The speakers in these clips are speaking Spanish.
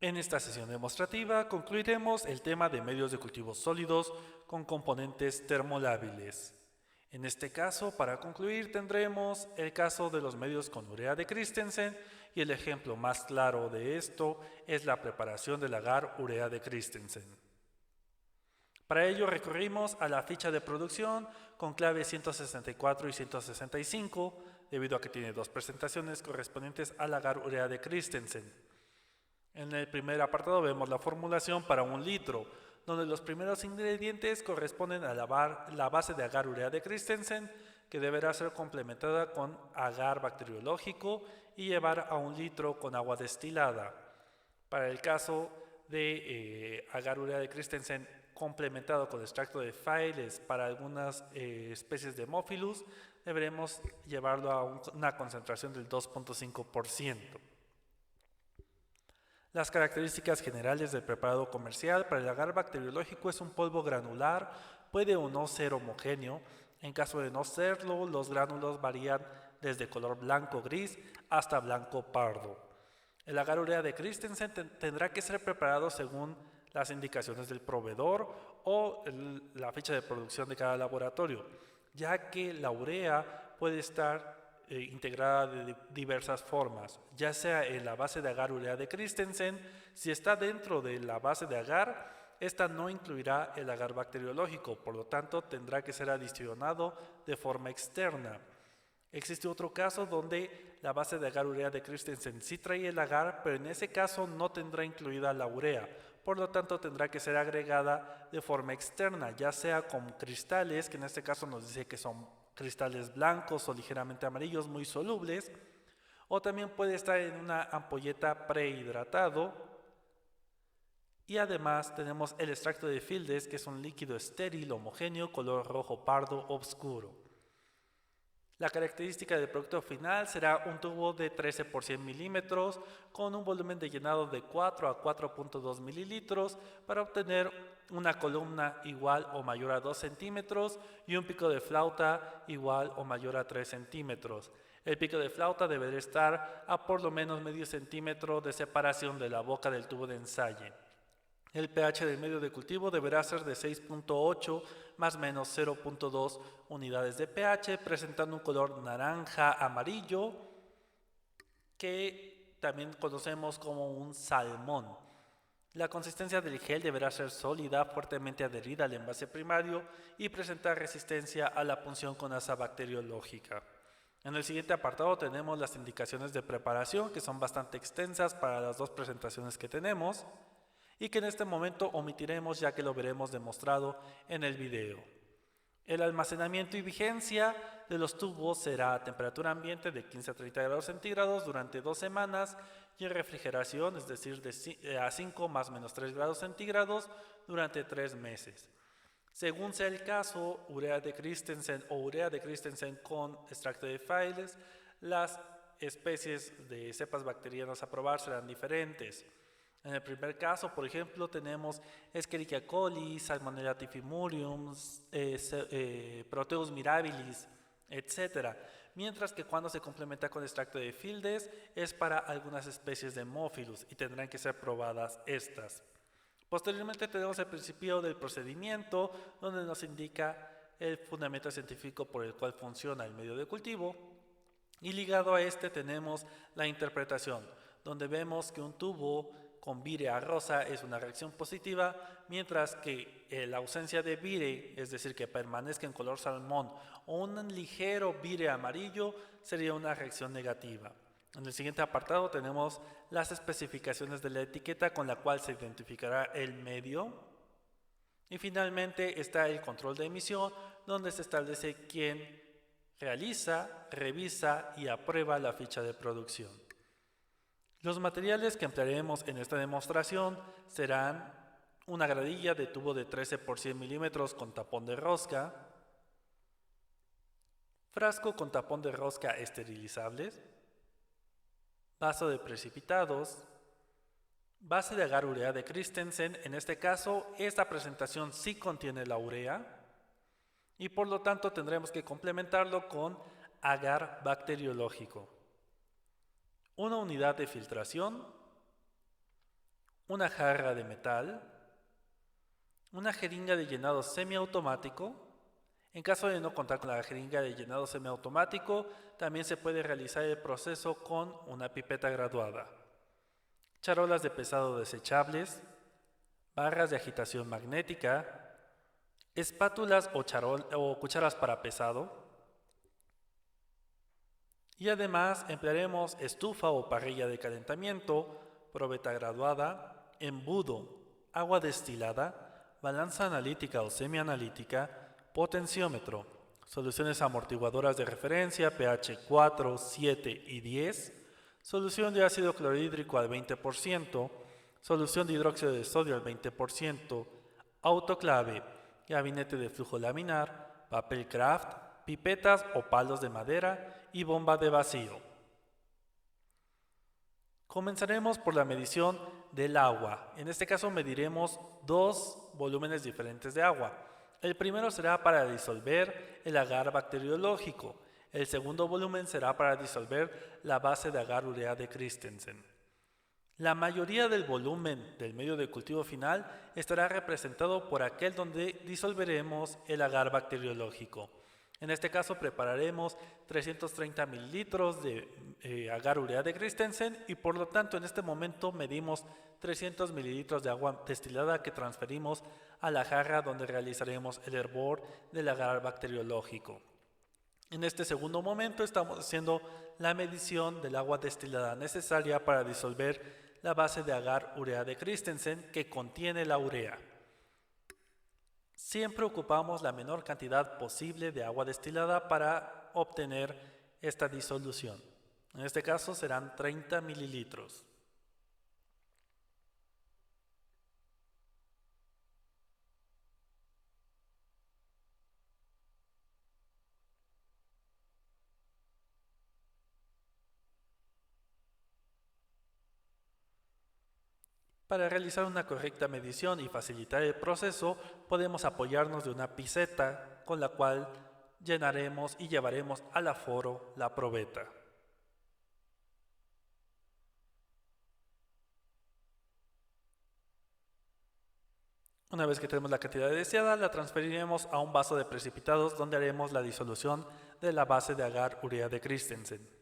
En esta sesión demostrativa concluiremos el tema de medios de cultivo sólidos con componentes termolábiles. En este caso, para concluir, tendremos el caso de los medios con urea de Christensen y el ejemplo más claro de esto es la preparación del agar urea de Christensen. Para ello recurrimos a la ficha de producción con claves 164 y 165, debido a que tiene dos presentaciones correspondientes al agar urea de Christensen. En el primer apartado vemos la formulación para 1 litro, donde los primeros ingredientes corresponden a la base de agar urea de Christensen, que deberá ser complementada con agar bacteriológico y llevar a 1 litro con agua destilada. Para el caso de agar urea de Christensen complementado con extracto de Phyles para algunas especies de Haemophilus, deberemos llevarlo a una concentración del 2.5%. Las características generales del preparado comercial para el agar bacteriológico es un polvo granular, puede o no ser homogéneo. En caso de no serlo, los gránulos varían desde color blanco-gris hasta blanco-pardo. El agar urea de Christensen tendrá que ser preparado según las indicaciones del proveedor o la fecha de producción de cada laboratorio, ya que la urea puede estar integrada de diversas formas, ya sea en la base de agar urea de Christensen. Si está dentro de la base de agar, esta no incluirá el agar bacteriológico, por lo tanto tendrá que ser adicionado de forma externa. Existe otro caso donde la base de agar urea de Christensen sí trae el agar, pero en ese caso no tendrá incluida la urea, por lo tanto tendrá que ser agregada de forma externa, ya sea con cristales, que en este caso nos dice que son cristales blancos o ligeramente amarillos muy solubles, o también puede estar en una ampolleta prehidratado. Y además tenemos el extracto de Fields, que es un líquido estéril homogéneo color rojo pardo oscuro. La característica del producto final será un tubo de 13 por 100 milímetros con un volumen de llenado de 4 a 4.2 mililitros para obtener una columna igual o mayor a 2 centímetros y un pico de flauta igual o mayor a 3 centímetros. El pico de flauta deberá estar a por lo menos medio centímetro de separación de la boca del tubo de ensayo. El pH del medio de cultivo deberá ser de 6.8 más menos 0.2 unidades de pH, presentando un color naranja amarillo que también conocemos como un salmón. La consistencia del gel deberá ser sólida, fuertemente adherida al envase primario y presentar resistencia a la punción con asa bacteriológica. En el siguiente apartado tenemos las indicaciones de preparación, que son bastante extensas para las dos presentaciones que tenemos y que en este momento omitiremos ya que lo veremos demostrado en el video. El almacenamiento y vigencia de los tubos será a temperatura ambiente de 15 a 30 grados centígrados durante 2 semanas y en refrigeración, es decir, a 5 más menos 3 grados centígrados durante 3 meses. Según sea el caso, urea de Christensen o urea de Christensen con extracto de Phyles, las especies de cepas bacterianas a probar serán diferentes. En el primer caso, por ejemplo, tenemos Escherichia coli, Salmonella typhimurium, Proteus mirabilis, etc. Mientras que cuando se complementa con extracto de Fields es para algunas especies de Haemophilus y tendrán que ser probadas estas. Posteriormente tenemos el principio del procedimiento, donde nos indica el fundamento científico por el cual funciona el medio de cultivo. Y ligado a este tenemos la interpretación, donde vemos que un tubo con vire rosa es una reacción positiva, mientras que la ausencia de vire, es decir, que permanezca en color salmón, o un ligero vire amarillo, sería una reacción negativa. En el siguiente apartado tenemos las especificaciones de la etiqueta con la cual se identificará el medio. Y finalmente está el control de emisión, donde se establece quién realiza, revisa y aprueba la ficha de producción. Los materiales que emplearemos en esta demostración serán una gradilla de tubo de 13 por 100 milímetros con tapón de rosca, frasco con tapón de rosca esterilizables, vaso de precipitados, base de agar urea de Christensen. En este caso, esta presentación sí contiene la urea y por lo tanto tendremos que complementarlo con agar bacteriológico. Una unidad de filtración, una jarra de metal, una jeringa de llenado semiautomático. En caso de no contar con la jeringa de llenado semiautomático, también se puede realizar el proceso con una pipeta graduada. Charolas de pesado desechables, barras de agitación magnética, espátulas o cucharas para pesado. Y además emplearemos estufa o parrilla de calentamiento, probeta graduada, embudo, agua destilada, balanza analítica o semianalítica, potenciómetro, soluciones amortiguadoras de referencia pH 4, 7 y 10, solución de ácido clorhídrico al 20%, solución de hidróxido de sodio al 20%, autoclave, gabinete de flujo laminar, papel craft, pipetas o palos de madera y bomba de vacío. Comenzaremos por la medición del agua. En este caso mediremos dos volúmenes diferentes de agua. El primero será para disolver el agar bacteriológico. El segundo volumen será para disolver la base de agar urea de Christensen. La mayoría del volumen del medio de cultivo final estará representado por aquel donde disolveremos el agar bacteriológico. En este caso prepararemos 330 mililitros de agar urea de Christensen y por lo tanto en este momento medimos 300 mililitros de agua destilada que transferimos a la jarra donde realizaremos el hervor del agar bacteriológico. En este segundo momento estamos haciendo la medición del agua destilada necesaria para disolver la base de agar urea de Christensen que contiene la urea. Siempre ocupamos la menor cantidad posible de agua destilada para obtener esta disolución. En este caso serán 30 mililitros. Para realizar una correcta medición y facilitar el proceso, podemos apoyarnos de una piseta con la cual llenaremos y llevaremos al aforo la probeta. Una vez que tenemos la cantidad deseada, la transferiremos a un vaso de precipitados donde haremos la disolución de la base de agar urea de Christensen.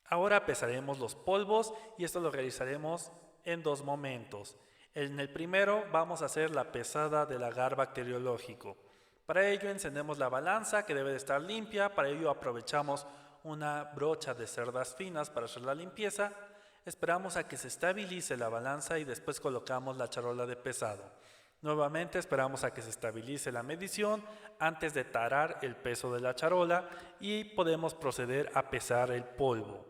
Ahora pesaremos los polvos y esto lo realizaremos en dos momentos. En el primero vamos a hacer la pesada del agar bacteriológico. Para ello encendemos la balanza que debe de estar limpia, para ello aprovechamos una brocha de cerdas finas para hacer la limpieza. Esperamos a que se estabilice la balanza y después colocamos la charola de pesado. Nuevamente esperamos a que se estabilice la medición antes de tarar el peso de la charola y podemos proceder a pesar el polvo.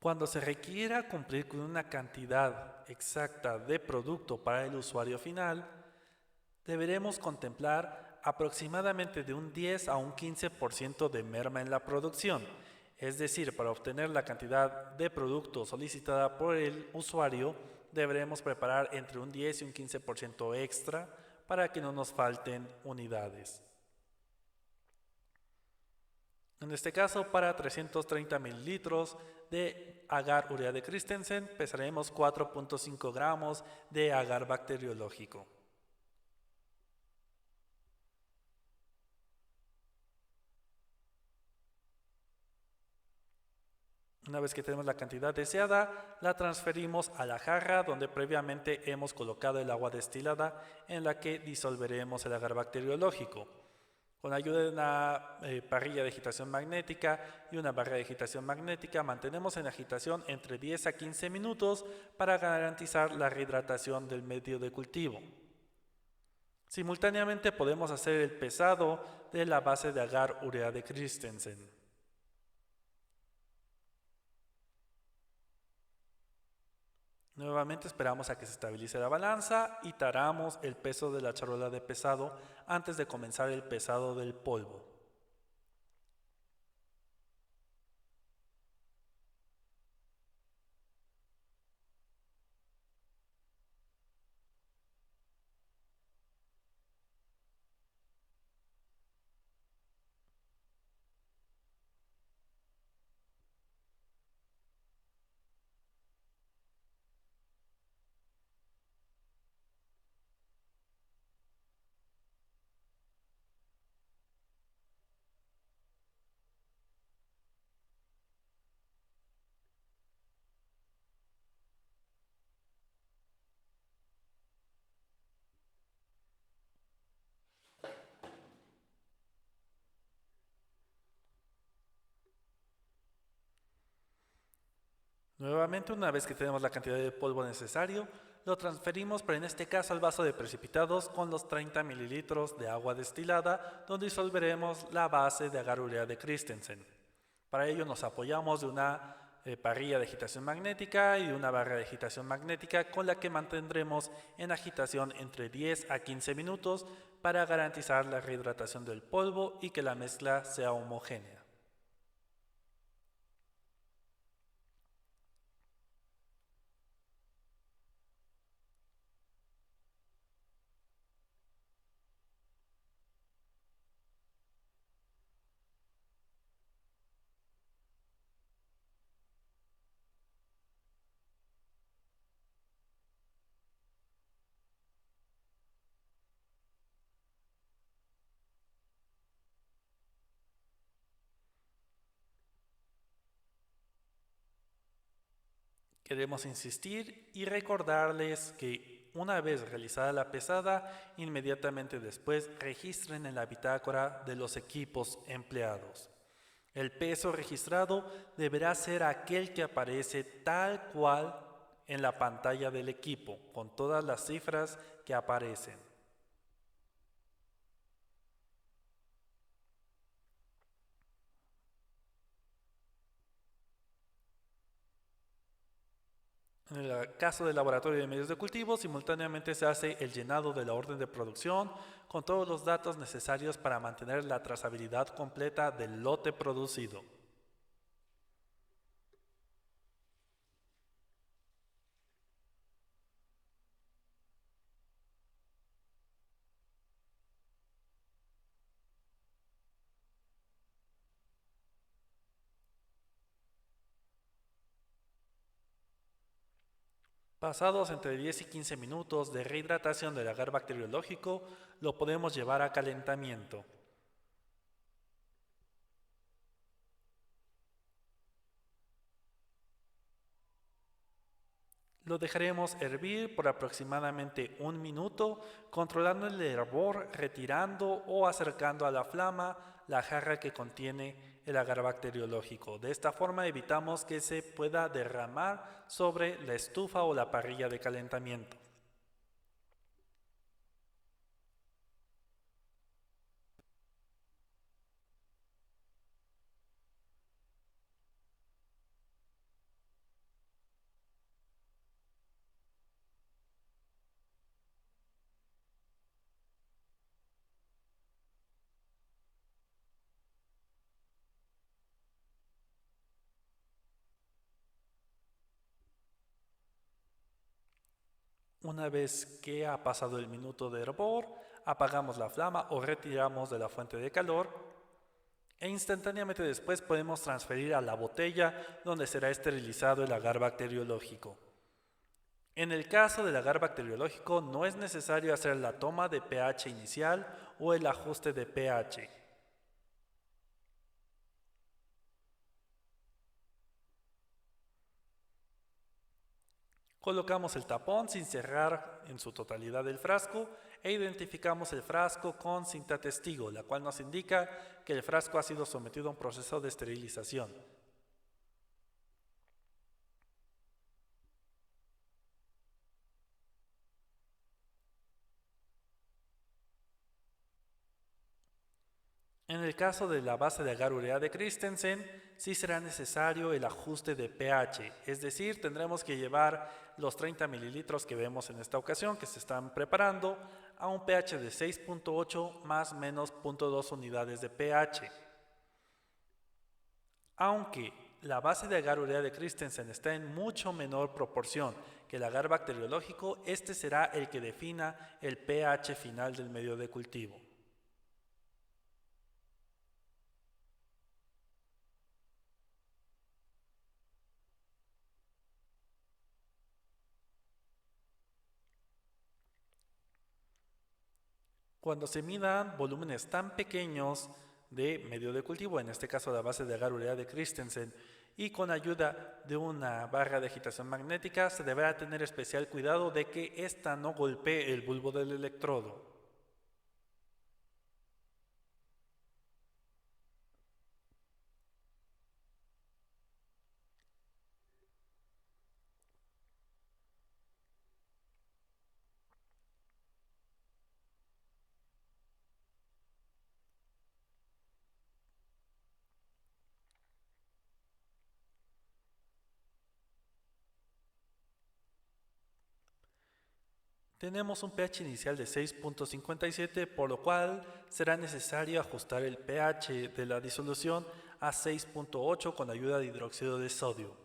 Cuando se requiera cumplir con una cantidad exacta de producto para el usuario final, deberemos contemplar aproximadamente de un 10 a un 15% de merma en la producción. Es decir, para obtener la cantidad de producto solicitada por el usuario, deberemos preparar entre un 10 y un 15% extra para que no nos falten unidades. En este caso, para 330 mililitros de agar urea de Christensen, pesaremos 4.5 gramos de agar bacteriológico. Una vez que tenemos la cantidad deseada, la transferimos a la jarra donde previamente hemos colocado el agua destilada en la que disolveremos el agar bacteriológico. Con ayuda de una parrilla de agitación magnética y una barra de agitación magnética mantenemos en agitación entre 10 a 15 minutos para garantizar la rehidratación del medio de cultivo. Simultáneamente podemos hacer el pesado de la base de agar urea de Christensen. Nuevamente esperamos a que se estabilice la balanza y taramos el peso de la charola de pesado antes de comenzar el pesado del polvo. Nuevamente, una vez que tenemos la cantidad de polvo necesario, lo transferimos, pero en este caso al vaso de precipitados con los 30 mililitros de agua destilada, donde disolveremos la base de agar urea de Christensen. Para ello nos apoyamos de una parrilla de agitación magnética y de una barra de agitación magnética con la que mantendremos en agitación entre 10 a 15 minutos para garantizar la rehidratación del polvo y que la mezcla sea homogénea. Queremos insistir y recordarles que una vez realizada la pesada, inmediatamente después registren en la bitácora de los equipos empleados. El peso registrado deberá ser aquel que aparece tal cual en la pantalla del equipo, con todas las cifras que aparecen. En el caso del laboratorio de medios de cultivo, simultáneamente se hace el llenado de la orden de producción con todos los datos necesarios para mantener la trazabilidad completa del lote producido. Pasados entre 10 y 15 minutos de rehidratación del agar bacteriológico, lo podemos llevar a calentamiento. Lo dejaremos hervir por aproximadamente 1 minuto, controlando el hervor, retirando o acercando a la flama la jarra que contiene el agar bacteriológico. De esta forma evitamos que se pueda derramar sobre la estufa o la parrilla de calentamiento. Una vez que ha pasado el minuto de hervor, apagamos la flama o retiramos de la fuente de calor e instantáneamente después podemos transferir a la botella donde será esterilizado el agar bacteriológico. En el caso del agar bacteriológico no es necesario hacer la toma de pH inicial o el ajuste de pH. Colocamos el tapón sin cerrar en su totalidad el frasco e identificamos el frasco con cinta testigo, la cual nos indica que el frasco ha sido sometido a un proceso de esterilización. En En el caso de la base de agar-urea de Christensen, sí será necesario el ajuste de pH, es decir, tendremos que llevar los 30 mililitros que vemos en esta ocasión, que se están preparando, a un pH de 6.8 más menos 0.2 unidades de pH. Aunque la base de agar-urea de Christensen está en mucho menor proporción que el agar bacteriológico, este será el que defina el pH final del medio de cultivo. Cuando se midan volúmenes tan pequeños de medio de cultivo, en este caso la base de agar-urea de Christensen, y con ayuda de una barra de agitación magnética, se deberá tener especial cuidado de que ésta no golpee el bulbo del electrodo. Tenemos un pH inicial de 6.57, por lo cual será necesario ajustar el pH de la disolución a 6.8 con ayuda de hidróxido de sodio.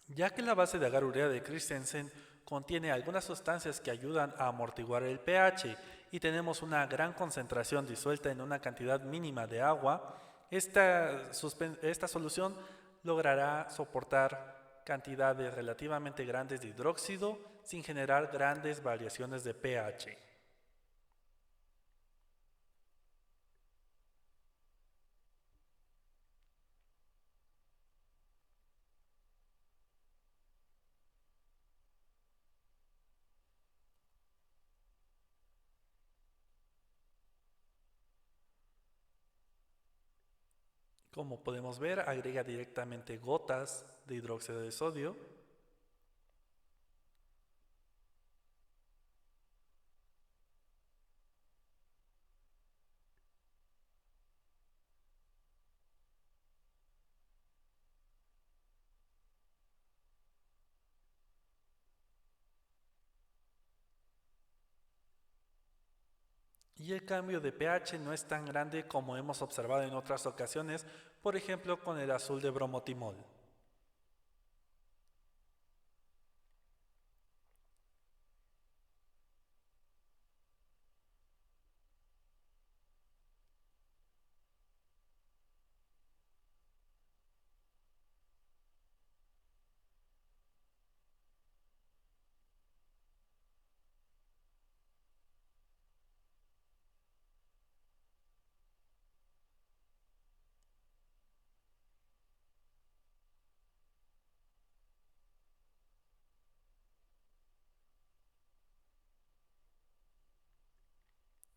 Ya que la base de agar-urea de Christensen contiene algunas sustancias que ayudan a amortiguar el pH y tenemos una gran concentración disuelta en una cantidad mínima de agua, esta solución logrará soportar cantidades relativamente grandes de hidróxido sin generar grandes variaciones de pH. Como podemos ver, agrega directamente gotas de hidróxido de sodio. Y el cambio de pH no es tan grande como hemos observado en otras ocasiones, por ejemplo con el azul de bromotimol.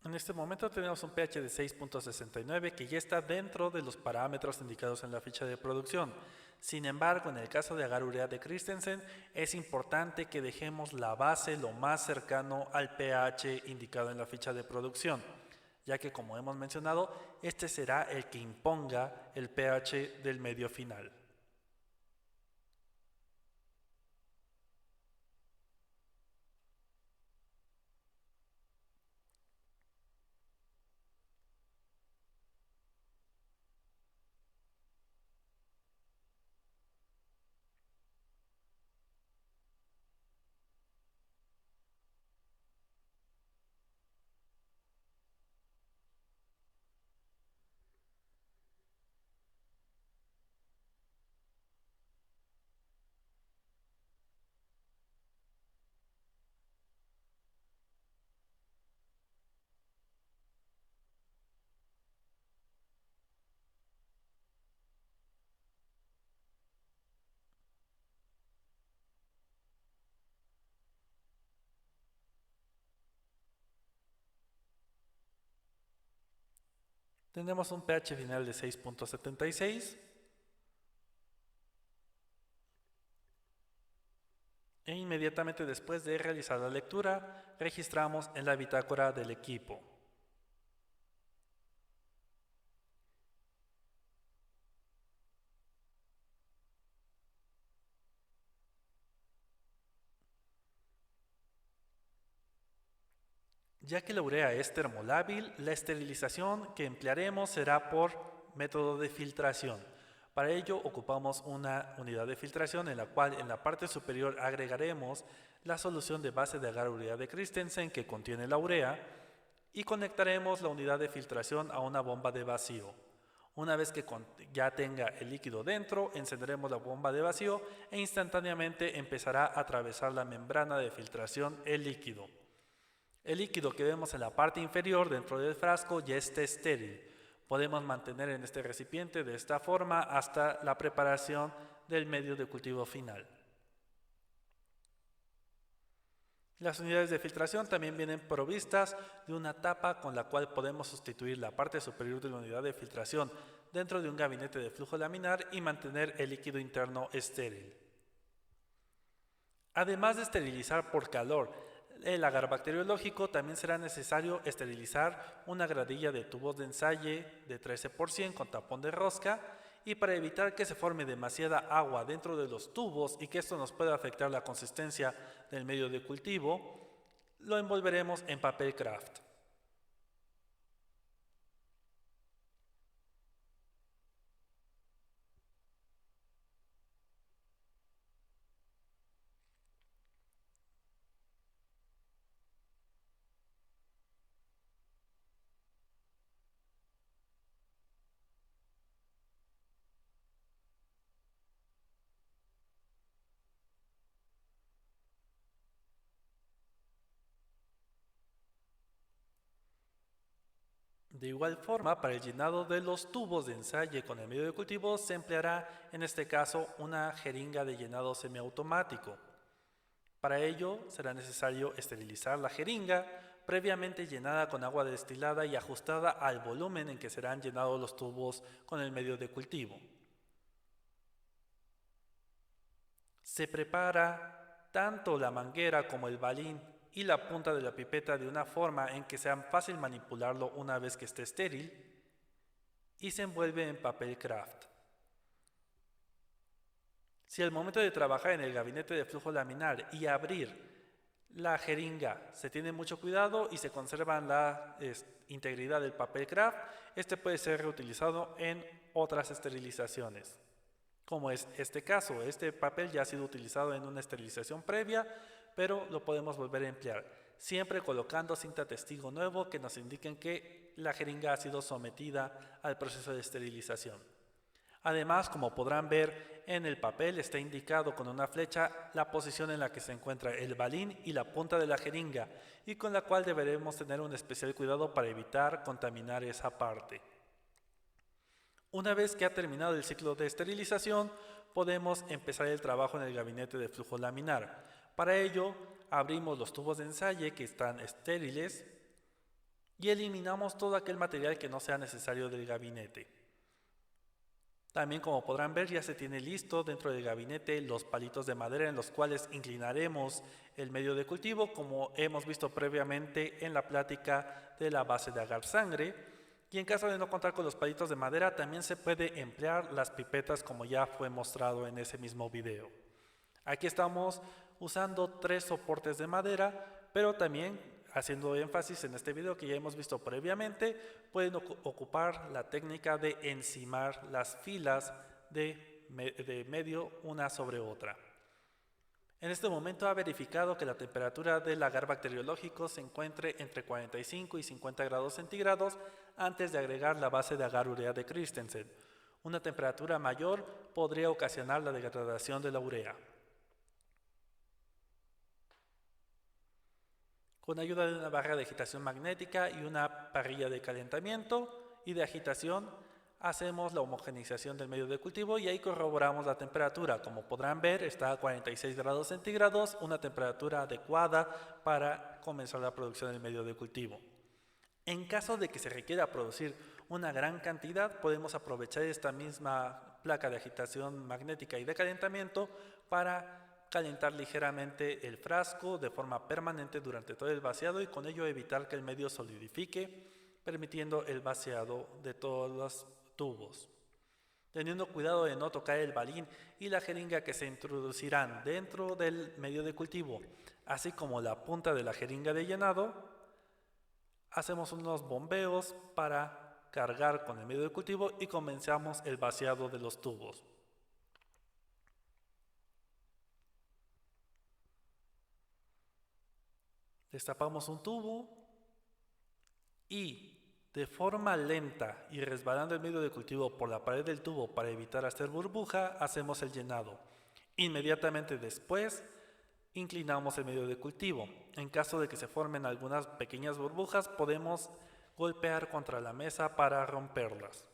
En este momento tenemos un pH de 6.69 que ya está dentro de los parámetros indicados en la ficha de producción. Sin embargo, en el caso de agar-urea de Christensen, es importante que dejemos la base lo más cercano al pH indicado en la ficha de producción, ya que como hemos mencionado, este será el que imponga el pH del medio final. Tenemos un pH final de 6.76 e inmediatamente después de realizar la lectura, registramos en la bitácora del equipo. Ya que la urea es termolábil, la esterilización que emplearemos será por método de filtración. Para ello ocupamos una unidad de filtración en la cual en la parte superior agregaremos la solución de base de agar-urea de Christensen que contiene la urea y conectaremos la unidad de filtración a una bomba de vacío. Una vez que ya tenga el líquido dentro, encenderemos la bomba de vacío e instantáneamente empezará a atravesar la membrana de filtración el líquido. El líquido que vemos en la parte inferior dentro del frasco ya está estéril. Podemos mantener en este recipiente de esta forma hasta la preparación del medio de cultivo final. Las unidades de filtración también vienen provistas de una tapa con la cual podemos sustituir la parte superior de la unidad de filtración dentro de un gabinete de flujo laminar y mantener el líquido interno estéril. Además de esterilizar por calor el agar bacteriológico, también será necesario esterilizar una gradilla de tubos de ensayo de 13% con tapón de rosca, y para evitar que se forme demasiada agua dentro de los tubos y que esto nos pueda afectar la consistencia del medio de cultivo, lo envolveremos en papel craft. De igual forma, para el llenado de los tubos de ensayo con el medio de cultivo se empleará en este caso una jeringa de llenado semiautomático. Para ello será necesario esterilizar la jeringa previamente llenada con agua destilada y ajustada al volumen en que serán llenados los tubos con el medio de cultivo. Se prepara tanto la manguera como el balín y la punta de la pipeta de una forma en que sea fácil manipularlo una vez que esté estéril y se envuelve en papel craft. Si al momento de trabajar en el gabinete de flujo laminar y abrir la jeringa se tiene mucho cuidado y se conserva la integridad del papel craft, este puede ser reutilizado en otras esterilizaciones. Como es este caso, este papel ya ha sido utilizado en una esterilización previa, pero lo podemos volver a emplear, siempre colocando cinta testigo nuevo que nos indiquen que la jeringa ha sido sometida al proceso de esterilización. Además, como podrán ver en el papel, está indicado con una flecha la posición en la que se encuentra el balín y la punta de la jeringa, y con la cual deberemos tener un especial cuidado para evitar contaminar esa parte. Una vez que ha terminado el ciclo de esterilización, podemos empezar el trabajo en el gabinete de flujo laminar. Para ello, abrimos los tubos de ensayo que están estériles y eliminamos todo aquel material que no sea necesario del gabinete. También, como podrán ver, ya se tiene listo dentro del gabinete los palitos de madera en los cuales inclinaremos el medio de cultivo, como hemos visto previamente en la plática de la base de agar sangre. Y en caso de no contar con los palitos de madera, también se puede emplear las pipetas como ya fue mostrado en ese mismo video. Aquí estamos usando 3 soportes de madera, pero también haciendo énfasis en este video que ya hemos visto previamente, pueden ocupar la técnica de encimar las filas de medio una sobre otra. En este momento ha verificado que la temperatura del agar bacteriológico se encuentre entre 45 y 50 grados centígrados antes de agregar la base de agar-urea de Christensen. Una temperatura mayor podría ocasionar la degradación de la urea. Con ayuda de una barra de agitación magnética y una parrilla de calentamiento y de agitación, hacemos la homogeneización del medio de cultivo y ahí corroboramos la temperatura. Como podrán ver, está a 46 grados centígrados, una temperatura adecuada para comenzar la producción del medio de cultivo. En caso de que se requiera producir una gran cantidad, podemos aprovechar esta misma placa de agitación magnética y de calentamiento para calentar ligeramente el frasco de forma permanente durante todo el vaciado y con ello evitar que el medio solidifique, permitiendo el vaciado de todos los tubos. Teniendo cuidado de no tocar el balín y la jeringa que se introducirán dentro del medio de cultivo, así como la punta de la jeringa de llenado, hacemos unos bombeos para cargar con el medio de cultivo y comenzamos el vaciado de los tubos. Destapamos un tubo y de forma lenta y resbalando el medio de cultivo por la pared del tubo para evitar hacer burbuja, hacemos el llenado. Inmediatamente después, inclinamos el medio de cultivo. En caso de que se formen algunas pequeñas burbujas, podemos golpear contra la mesa para romperlas.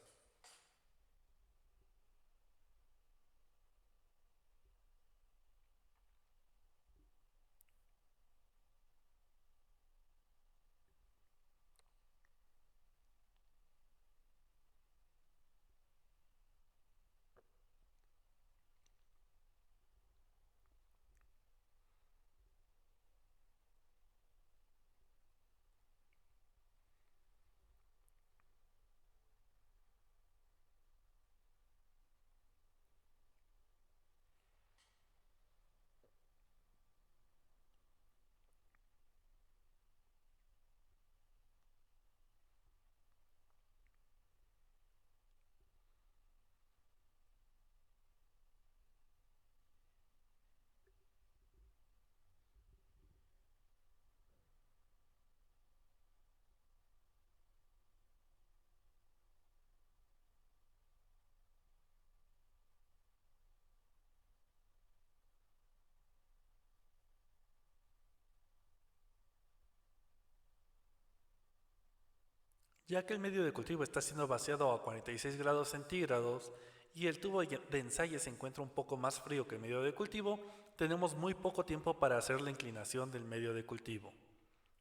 Ya que el medio de cultivo está siendo vaciado a 46 grados centígrados y el tubo de ensayo se encuentra un poco más frío que el medio de cultivo, tenemos muy poco tiempo para hacer la inclinación del medio de cultivo.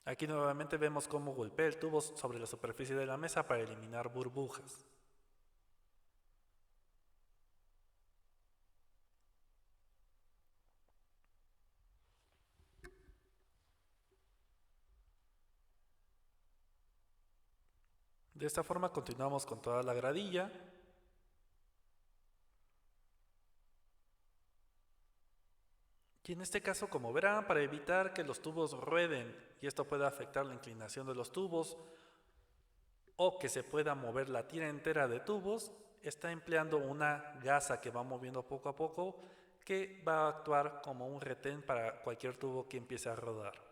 Aquí nuevamente vemos cómo golpea el tubo sobre la superficie de la mesa para eliminar burbujas. De esta forma continuamos con toda la gradilla. Y en este caso, como verán, para evitar que los tubos rueden y esto pueda afectar la inclinación de los tubos o que se pueda mover la tira entera de tubos, está empleando una gasa que va moviendo poco a poco que va a actuar como un retén para cualquier tubo que empiece a rodar.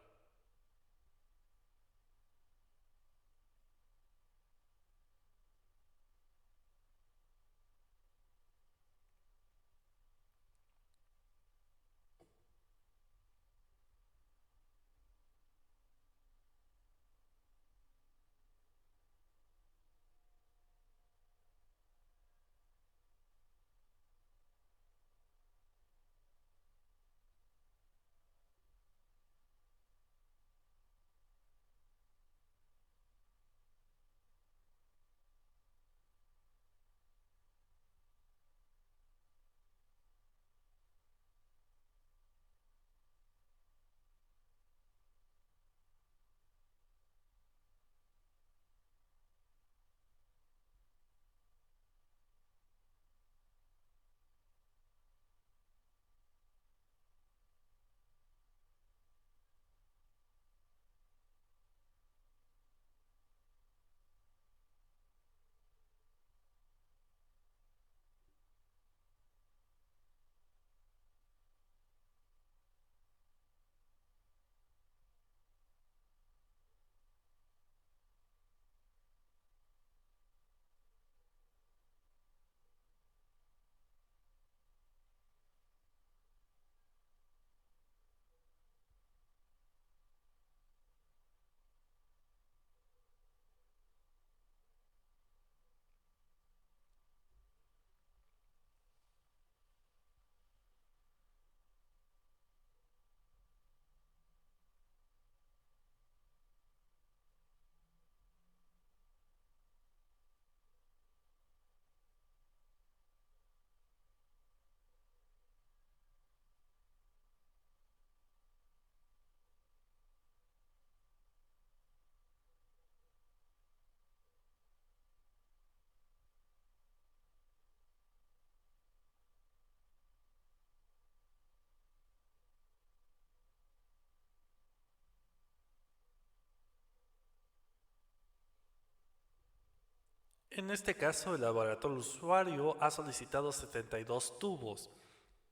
En este caso, el laboratorio usuario ha solicitado 72 tubos.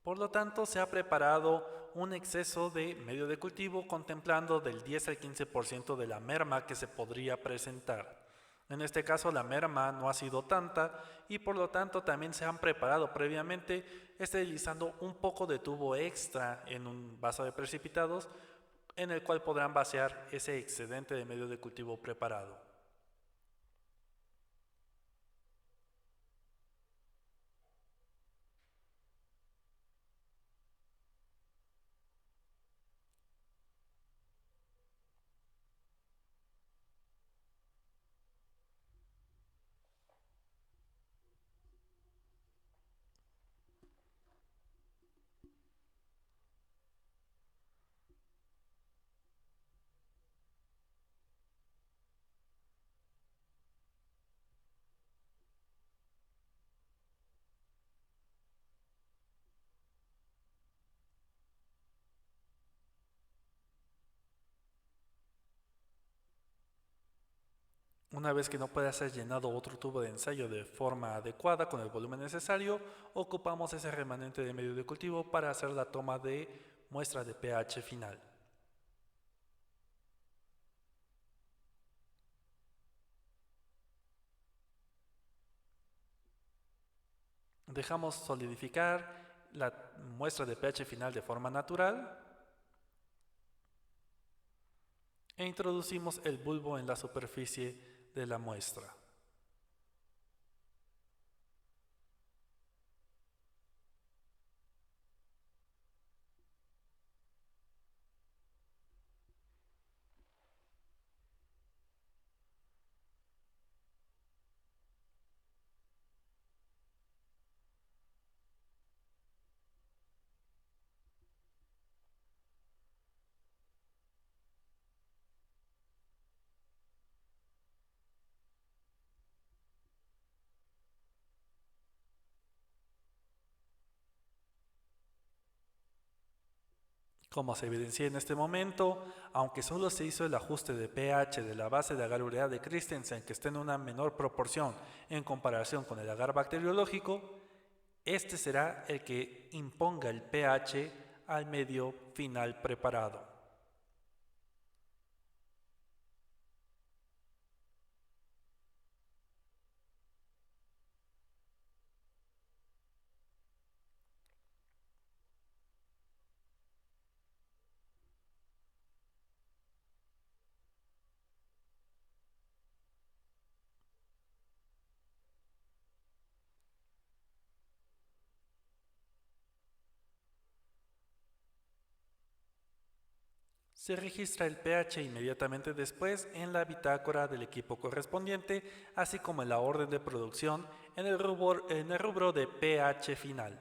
Por lo tanto, se ha preparado un exceso de medio de cultivo contemplando del 10 al 15% de la merma que se podría presentar. En este caso, la merma no ha sido tanta y por lo tanto también se han preparado previamente esterilizando un poco de tubo extra en un vaso de precipitados en el cual podrán vaciar ese excedente de medio de cultivo preparado. Una vez que no pueda ser llenado otro tubo de ensayo de forma adecuada con el volumen necesario, ocupamos ese remanente de medio de cultivo para hacer la toma de muestra de pH final. Dejamos solidificar la muestra de pH final de forma natural e introducimos el bulbo en la superficie de la muestra. Como se evidencia en este momento, aunque solo se hizo el ajuste de pH de la base de agar urea de Christensen que esté en una menor proporción en comparación con el agar bacteriológico, este será el que imponga el pH al medio final preparado. Se registra el pH inmediatamente después en la bitácora del equipo correspondiente, así como en la orden de producción en el rubro de pH final.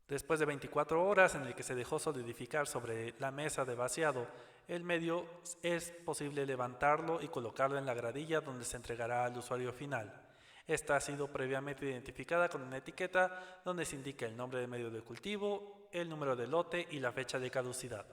Después de 24 horas en el que se dejó solidificar sobre la mesa de vaciado el medio, es posible levantarlo y colocarlo en la gradilla donde se entregará al usuario final. Esta ha sido previamente identificada con una etiqueta donde se indica el nombre del medio de cultivo, el número de lote y la fecha de caducidad.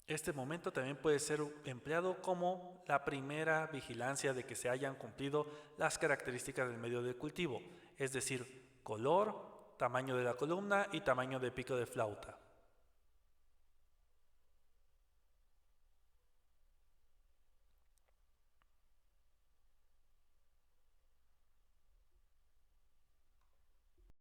Este momento también puede ser empleado como la primera vigilancia de que se hayan cumplido las características del medio de cultivo, es decir, color, tamaño de la columna y tamaño de pico de flauta.